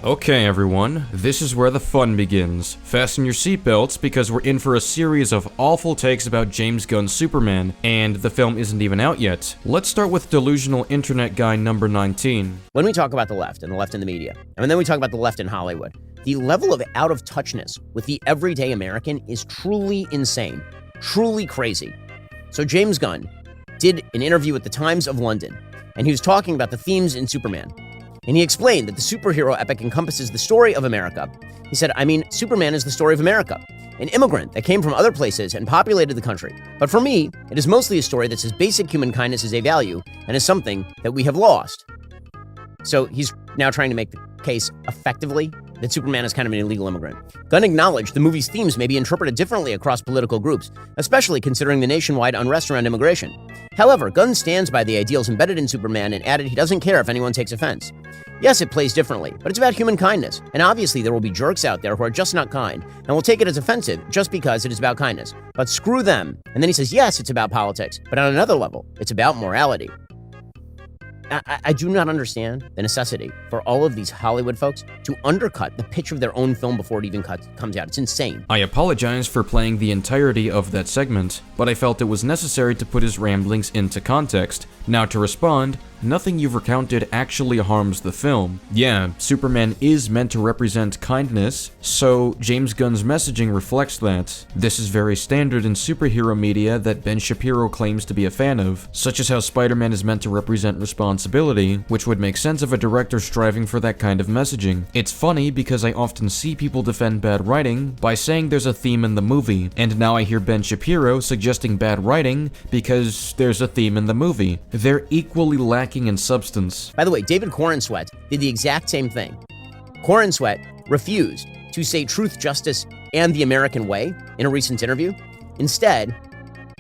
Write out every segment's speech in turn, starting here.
Okay everyone, this is where the fun begins. Fasten your seatbelts because we're in for a series of awful takes about James Gunn's Superman, and the film isn't even out yet. Let's start with Delusional Internet Guy number 19. When we talk about the left and the left in the media, and then we talk about the left in Hollywood, the level of out-of-touchness with the everyday American is truly insane, truly crazy. So James Gunn did an interview with the Times of London, and he was talking about the themes in Superman. And he explained that the superhero epic encompasses the story of America. He said, Superman is the story of America, an immigrant that came from other places and populated the country. But for me, it is mostly a story that says basic human kindness is a value and is something that we have lost. So he's now trying to make the case effectively that Superman is kind of an illegal immigrant. Gunn acknowledged the movie's themes may be interpreted differently across political groups, especially considering the nationwide unrest around immigration. However, Gunn stands by the ideals embedded in Superman and added he doesn't care if anyone takes offense. Yes, it plays differently, but it's about human kindness, and obviously there will be jerks out there who are just not kind, and will take it as offensive just because it is about kindness. But screw them. And then he says, yes, it's about politics, but on another level, it's about morality. I do not understand the necessity for all of these Hollywood folks to undercut the pitch of their own film before it even comes out. It's insane. I apologize for playing the entirety of that segment, but I felt it was necessary to put his ramblings into context. Now to respond, nothing you've recounted actually harms the film. Yeah, Superman is meant to represent kindness, so James Gunn's messaging reflects that. This is very standard in superhero media that Ben Shapiro claims to be a fan of, such as how Spider-Man is meant to represent responsibility, which would make sense of a director striving for that kind of messaging. It's funny because I often see people defend bad writing by saying there's a theme in the movie, and now I hear Ben Shapiro suggesting bad writing because there's a theme in the movie. They're equally lacking in substance. By the way, David Corenswet did the exact same thing. Corenswet refused to say truth, justice, and the American way in a recent interview. Instead,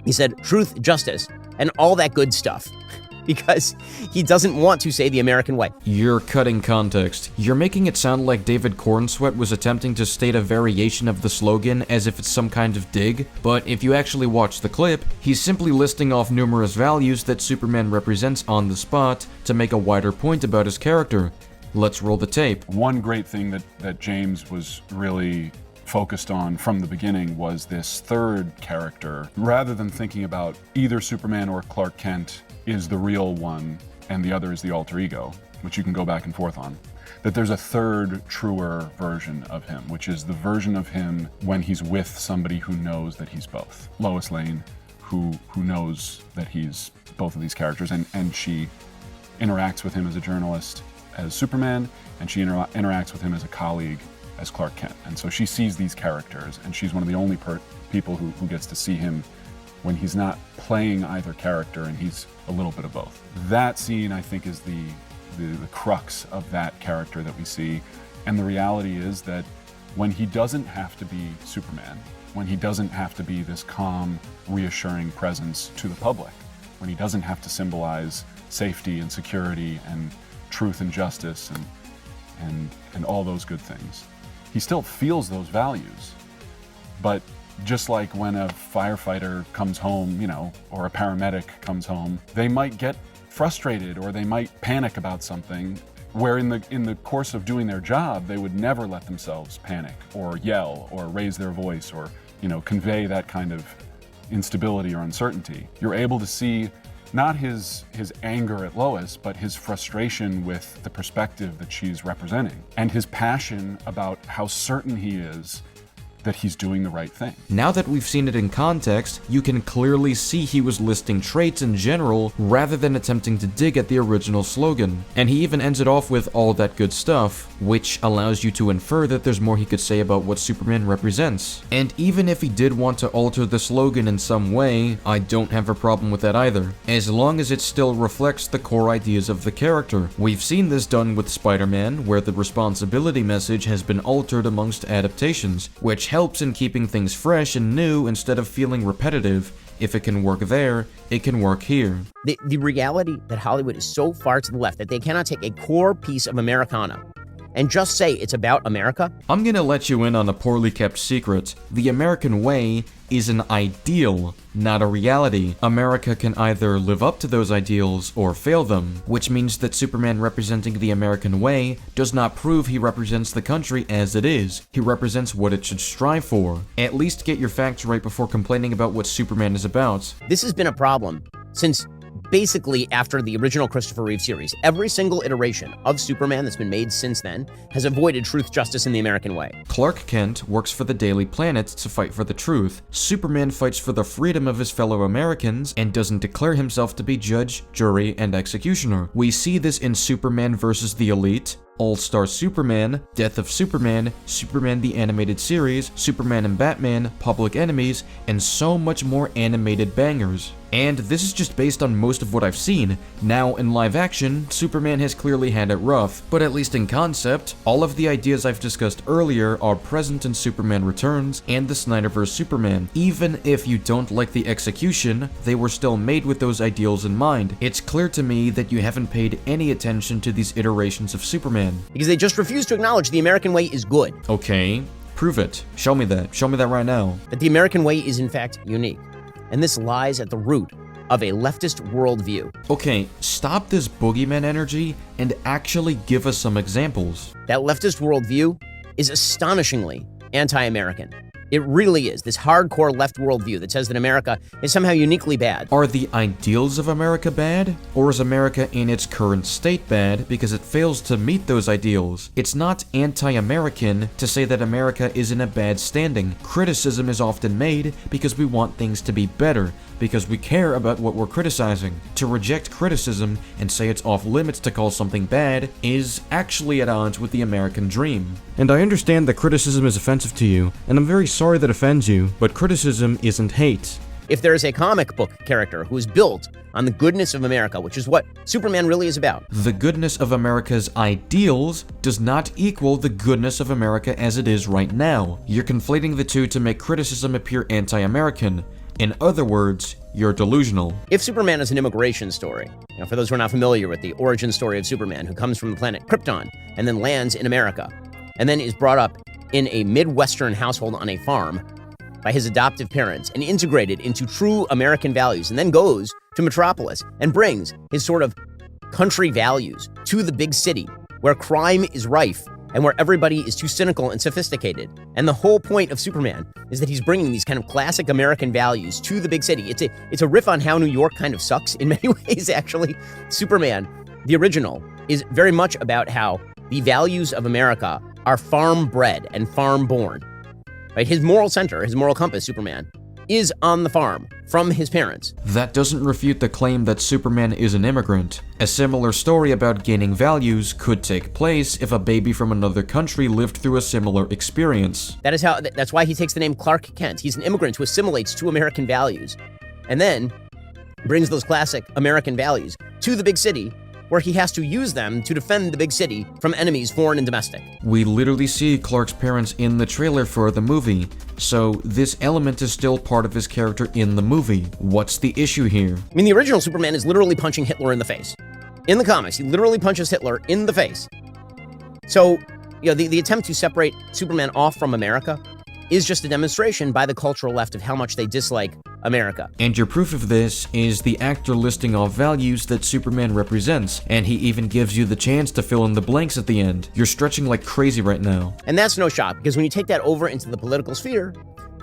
he said truth, justice, and all that good stuff. Because he doesn't want to say the American way. You're cutting context. You're making it sound like David Cornsweet was attempting to state a variation of the slogan as if it's some kind of dig, but if you actually watch the clip, he's simply listing off numerous values that Superman represents on the spot to make a wider point about his character. Let's roll the tape. One great thing that James was really focused on from the beginning was this third character. Rather than thinking about either Superman or Clark Kent is the real one and the other is the alter ego, which you can go back and forth on, that there's a third, truer version of him, which is the version of him when he's with somebody who knows that he's both. Lois Lane, who knows that he's both of these characters, and she interacts with him as a journalist as Superman, and she interacts with him as a colleague as Clark Kent. And so she sees these characters, and she's one of the only people who gets to see him when he's not playing either character and he's a little bit of both. That scene, I think, is the crux of that character that we see. And the reality is that when he doesn't have to be Superman, when he doesn't have to be this calm, reassuring presence to the public, when he doesn't have to symbolize safety and security and truth and justice and all those good things, he still feels those values. But just like when a firefighter comes home, or a paramedic comes home, they might get frustrated or they might panic about something, where in the course of doing their job, they would never let themselves panic or yell or raise their voice or, convey that kind of instability or uncertainty. You're able to see not his anger at Lois, but his frustration with the perspective that she's representing, and his passion about how certain he is that he's doing the right thing. Now that we've seen it in context, you can clearly see he was listing traits in general rather than attempting to dig at the original slogan. And he even ends it off with all that good stuff, which allows you to infer that there's more he could say about what Superman represents. And even if he did want to alter the slogan in some way, I don't have a problem with that either, as long as it still reflects the core ideas of the character. We've seen this done with Spider-Man, where the responsibility message has been altered amongst adaptations, which helps in keeping things fresh and new instead of feeling repetitive. If it can work there, it can work here. The reality that Hollywood is so far to the left that they cannot take a core piece of Americana and just say it's about America? I'm gonna let you in on a poorly kept secret. The American way is an ideal, not a reality. America can either live up to those ideals or fail them, which means that Superman representing the American way does not prove he represents the country as it is. He represents what it should strive for. At least get your facts right before complaining about what Superman is about. This has been a problem since basically after the original Christopher Reeve series. Every single iteration of Superman that's been made since then has avoided truth, justice, and the American way. Clark Kent works for the Daily Planet to fight for the truth. Superman fights for the freedom of his fellow Americans and doesn't declare himself to be judge, jury, and executioner. We see this in Superman vs. the Elite, All-Star Superman, Death of Superman, Superman the Animated Series, Superman and Batman, Public Enemies, and so much more animated bangers. And this is just based on most of what I've seen. Now, in live action, Superman has clearly had it rough, but at least in concept, all of the ideas I've discussed earlier are present in Superman Returns and the Snyderverse Superman. Even if you don't like the execution, they were still made with those ideals in mind. It's clear to me that you haven't paid any attention to these iterations of Superman. Because they just refuse to acknowledge the American way is good. Okay, prove it. Show me that. Show me that right now. That the American way is in fact unique. And this lies at the root of a leftist worldview. Okay, stop this boogeyman energy and actually give us some examples. That leftist worldview is astonishingly anti-American. It really is. This hardcore left worldview that says that America is somehow uniquely bad. Are the ideals of America bad? Or is America in its current state bad because it fails to meet those ideals? It's not anti-American to say that America is in a bad standing. Criticism is often made because we want things to be better, because we care about what we're criticizing. To reject criticism and say it's off limits to call something bad is actually at odds with the American dream. And I understand that criticism is offensive to you, and I'm very sorry that offends you, but criticism isn't hate. If there is a comic book character who is built on the goodness of America, which is what Superman really is about. The goodness of America's ideals does not equal the goodness of America as it is right now. You're conflating the two to make criticism appear anti-American. In other words, you're delusional. If Superman is an immigration story, for those who are not familiar with the origin story of Superman, who comes from the planet Krypton and then lands in America, and then is brought up in a Midwestern household on a farm by his adoptive parents and integrated into true American values, and then goes to Metropolis and brings his sort of country values to the big city where crime is rife and where everybody is too cynical and sophisticated. And the whole point of Superman is that he's bringing these kind of classic American values to the big city. It's a riff on how New York kind of sucks in many ways, actually. Superman, the original, is very much about how the values of America are farm-bred and farm-born. Right? His moral center, his moral compass, Superman, is on the farm from his parents. That doesn't refute the claim that Superman is an immigrant. A similar story about gaining values could take place if a baby from another country lived through a similar experience. That's why he takes the name Clark Kent. He's an immigrant who assimilates to American values and then brings those classic American values to the big city, where he has to use them to defend the big city from enemies, foreign and domestic. We literally see Clark's parents in the trailer for the movie, so this element is still part of his character in the movie. What's the issue here? I mean, the original Superman is literally punching Hitler in the face. In the comics, he literally punches Hitler in the face. So, the attempt to separate Superman off from America is just a demonstration by the cultural left of how much they dislike America. And your proof of this is the actor listing off values that Superman represents, and he even gives you the chance to fill in the blanks at the end. You're stretching like crazy right now. And that's no shock, because when you take that over into the political sphere,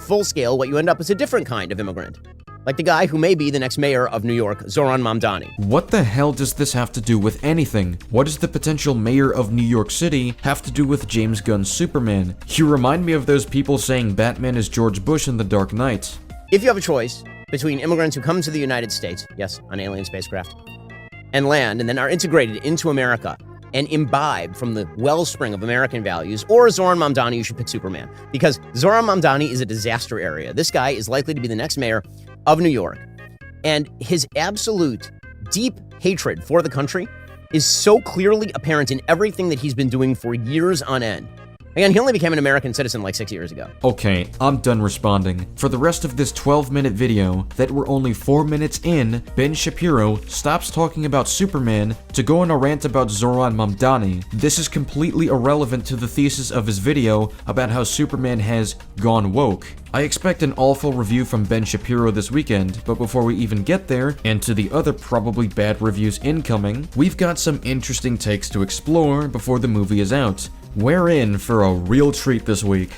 full scale, what you end up is a different kind of immigrant. Like the guy who may be the next mayor of New York, Zoran Mamdani. What the hell does this have to do with anything? What does the potential mayor of New York City have to do with James Gunn's Superman? You remind me of those people saying Batman is George Bush in The Dark Knight. If you have a choice between immigrants who come to the United States, yes, on alien spacecraft, and land, and then are integrated into America and imbibe from the wellspring of American values, or Zoran Mamdani, you should pick Superman. Because Zoran Mamdani is a disaster area. This guy is likely to be the next mayor of New York. And his absolute deep hatred for the country is so clearly apparent in everything that he's been doing for years on end. Again, he only became an American citizen like 6 years ago. Okay, I'm done responding. For the rest of this 12-minute video, that we're only 4 minutes in, Ben Shapiro stops talking about Superman to go on a rant about Zoran Mamdani. This is completely irrelevant to the thesis of his video about how Superman has gone woke. I expect an awful review from Ben Shapiro this weekend, but before we even get there, and to the other probably bad reviews incoming, we've got some interesting takes to explore before the movie is out. We're in for a real treat this week.